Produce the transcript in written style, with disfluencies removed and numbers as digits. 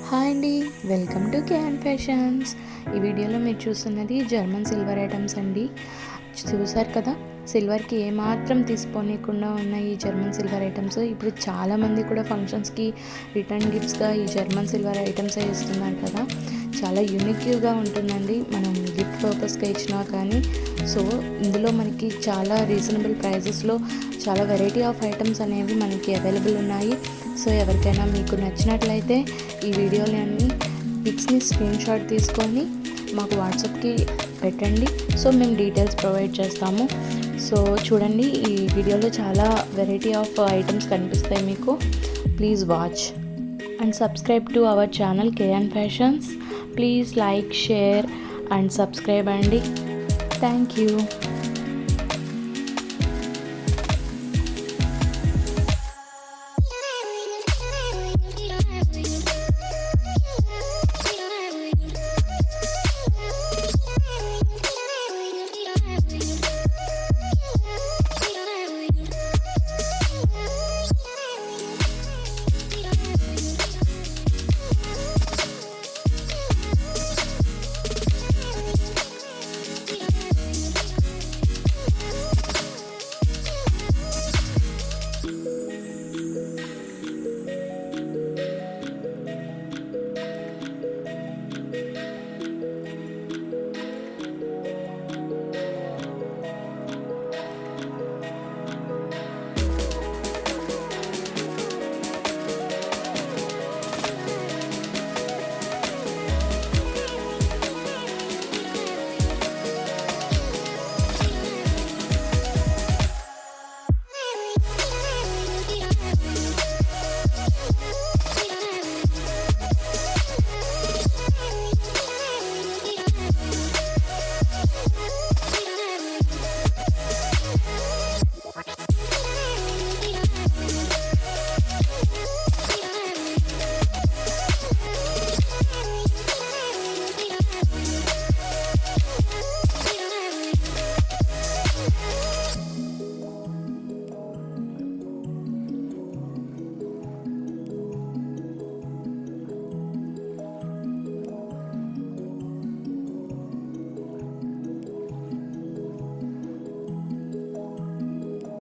Hi అండి, welcome to KN fashions. ఈ వీడియోలో మీరు చూస్తున్నది జర్మన్ సిల్వర్ ఐటమ్స్ అండి. చూసారు కదా, సిల్వర్కి ఏమాత్రం తీసిపోనీయకుండా ఉన్న ఈ జర్మన్ సిల్వర్ ఐటమ్స్ ఇప్పుడు చాలామంది కూడా ఫంక్షన్స్కి రిటర్న్ గిఫ్ట్స్గా ఈ జర్మన్ సిల్వర్ ఐటమ్స్ ఇస్తున్నారు కదా. చాలా యూనిక్గా ఉంటుందండి, మనం గిఫ్ట్ పర్పస్గా ఇచ్చినా కానీ. సో ఇందులో మనకి చాలా రీజనబుల్ ప్రైజెస్లో చాలా వెరైటీ ఆఫ్ ఐటమ్స్ అనేవి మనకి అవైలబుల్ ఉన్నాయి. సో ఎవరికైనా మీకు నచ్చినట్లయితే ఈ వీడియోలన్నీ పిక్స్ని స్క్రీన్ షాట్ తీసుకొని మాకు వాట్సాప్కి పెట్టండి. సో మేము డీటెయిల్స్ ప్రొవైడ్ చేస్తాము. సో చూడండి, ఈ వీడియోలో చాలా వెరైటీ ఆఫ్ ఐటమ్స్ కనిపిస్తాయి మీకు. Please watch and subscribe to our channel KN fashions. Please like, share and subscribe అండి. Thank you.